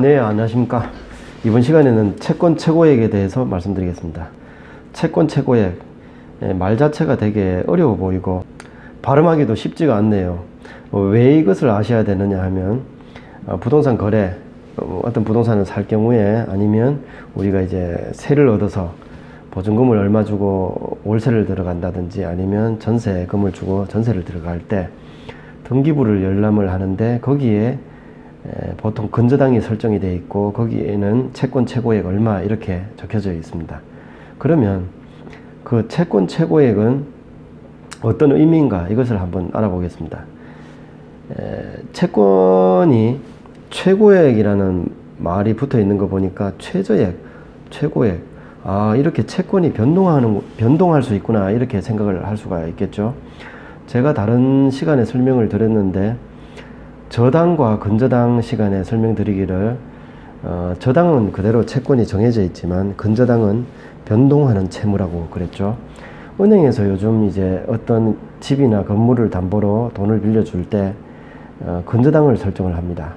네, 안녕하십니까. 이번 시간에는 채권 최고액에 대해서 말씀드리겠습니다. 채권 최고액, 말 자체가 되게 어려워 보이고 발음하기도 쉽지가 않네요. 왜 이것을 아셔야 되느냐 하면 부동산 거래, 어떤 부동산을 살 경우에, 아니면 우리가 이제 세를 얻어서 보증금을 얼마 주고 월세를 들어간다든지, 아니면 전세금을 주고 전세를 들어갈 때 등기부를 열람을 하는데, 거기에 보통 근저당이 설정이 되어 있고 거기에는 채권 최고액 얼마 이렇게 적혀져 있습니다. 그러면 그 채권 최고액은 어떤 의미인가, 이것을 한번 알아보겠습니다. 채권이 최고액이라는 말이 붙어 있는 거 보니까 최저액, 최고액, 이렇게 채권이 변동할 수 있구나, 이렇게 생각을 할 수가 있겠죠. 제가 다른 시간에 설명을 드렸는데, 저당과 근저당 시간에 설명드리기를, 저당은 그대로 채권이 정해져 있지만 근저당은 변동하는 채무라고 그랬죠. 은행에서 요즘 이제 어떤 집이나 건물을 담보로 돈을 빌려줄 때 근저당을 설정을 합니다.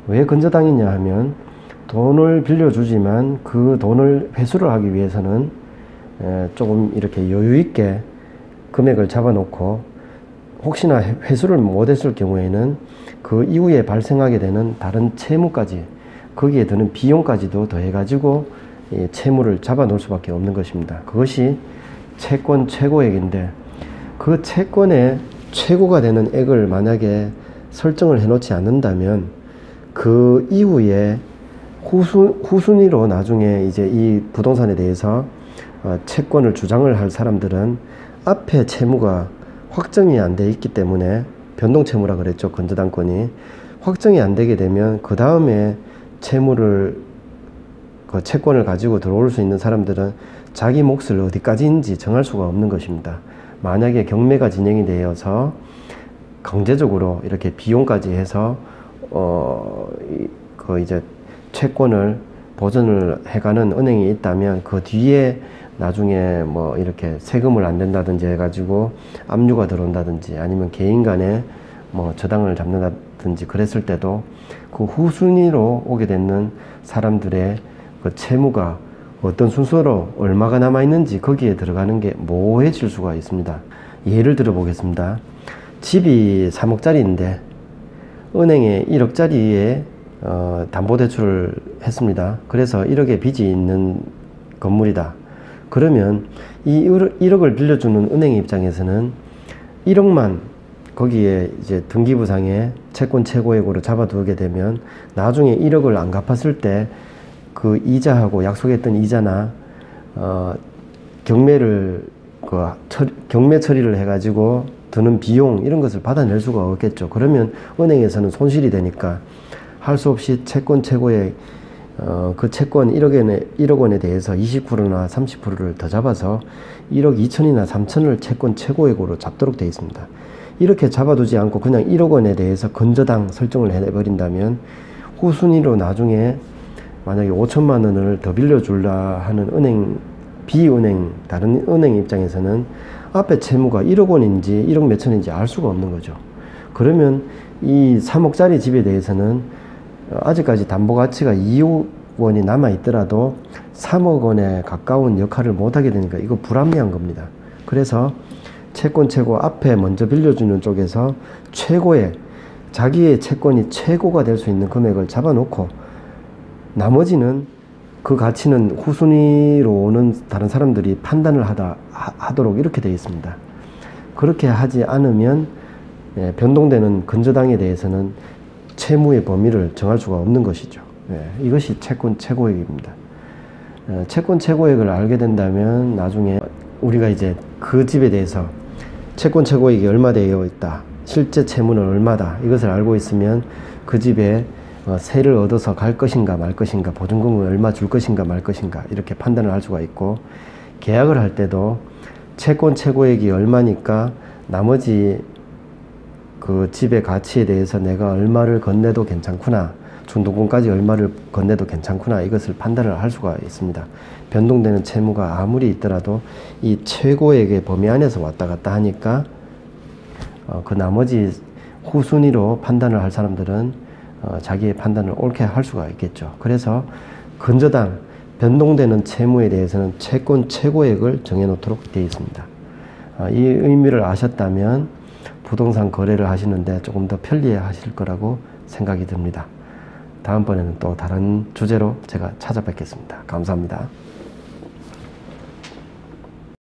왜 근저당이냐 하면, 돈을 빌려주지만 그 돈을 회수를 하기 위해서는 조금 이렇게 여유 있게 금액을 잡아 놓고, 혹시나 회수를 못했을 경우에는 그 이후에 발생하게 되는 다른 채무까지, 거기에 드는 비용까지도 더해 가지고 채무를 잡아 놓을 수밖에 없는 것입니다. 그것이 채권 최고액인데, 그 채권의 최고가 되는 액을 만약에 설정을 해 놓지 않는다면, 그 이후에 후순위로 나중에 이제 이 부동산에 대해서 채권을 주장을 할 사람들은 앞에 채무가 확정이 안 돼 있기 때문에, 변동채무라 그랬죠. 근저당권이 확정이 안 되게 되면 그 다음에 그 채권을 가지고 들어올 수 있는 사람들은 자기 몫을 어디까지인지 정할 수가 없는 것입니다. 만약에 경매가 진행이 되어서 강제적으로 이렇게 비용까지 해서 그 이제 채권을 보전을 해가는 은행이 있다면, 그 뒤에 나중에 뭐 이렇게 세금을 안 낸다든지 해가지고 압류가 들어온다든지, 아니면 개인 간에 뭐 저당을 잡는다든지 그랬을 때도 그 후순위로 오게 되는 사람들의 그 채무가 어떤 순서로 얼마가 남아있는지 거기에 들어가는 게 모호해질 수가 있습니다. 예를 들어 보겠습니다. 집이 3억짜리인데 은행에 1억짜리에 담보대출을 했습니다. 그래서 1억의 빚이 있는 건물이다. 그러면 이 1억을 빌려주는 은행 입장에서는 1억만 거기에 이제 등기부상에 채권 최고액으로 잡아두게 되면, 나중에 1억을 안 갚았을 때 그 이자하고 약속했던 이자나 경매 처리를 해가지고 드는 비용, 이런 것을 받아낼 수가 없겠죠. 그러면 은행에서는 손실이 되니까 할 수 없이 채권 최고액, 그 채권 1억 원에 대해서 20%나 30%를 더 잡아서 1억 2천이나 3천을 채권 최고액으로 잡도록 되어 있습니다. 이렇게 잡아두지 않고 그냥 1억 원에 대해서 근저당 설정을 해버린다면, 후순위로 나중에 만약에 5천만 원을 더 빌려줄라 하는 다른 은행 입장에서는 앞에 채무가 1억 원인지 1억 몇 천인지 알 수가 없는 거죠. 그러면 이 3억짜리 집에 대해서는 아직까지 담보 가치가 2억 원이 남아 있더라도 3억 원에 가까운 역할을 못하게 되니까 이거 불합리한 겁니다. 그래서 채권 최고 앞에 먼저 빌려주는 쪽에서 최고의, 자기의 채권이 최고가 될 수 있는 금액을 잡아놓고, 나머지는 그 가치는 후순위로 오는 다른 사람들이 판단을 하도록 이렇게 되어 있습니다. 그렇게 하지 않으면 변동되는 근저당에 대해서는 채무의 범위를 정할 수가 없는 것이죠. 이것이 채권 최고액입니다. 채권 최고액을 알게 된다면 나중에 우리가 이제 그 집에 대해서 채권 최고액이 얼마 되어 있다, 실제 채무는 얼마다, 이것을 알고 있으면 그 집에 세를 얻어서 갈 것인가 말 것인가, 보증금을 얼마 줄 것인가 말 것인가, 이렇게 판단을 할 수가 있고, 계약을 할 때도 채권 최고액이 얼마니까 나머지 그 집의 가치에 대해서 내가 얼마를 건네도 괜찮구나, 중도금까지 얼마를 건네도 괜찮구나, 이것을 판단을 할 수가 있습니다. 변동되는 채무가 아무리 있더라도 이 최고액의 범위 안에서 왔다 갔다 하니까 그 나머지 후순위로 판단을 할 사람들은 자기의 판단을 옳게 할 수가 있겠죠. 그래서 건저당 변동되는 채무에 대해서는 채권 최고액을 정해놓도록 되어 있습니다. 이 의미를 아셨다면 부동산 거래를 하시는데 조금 더 편리해 하실 거라고 생각이 듭니다. 다음번에는 또 다른 주제로 제가 찾아뵙겠습니다. 감사합니다.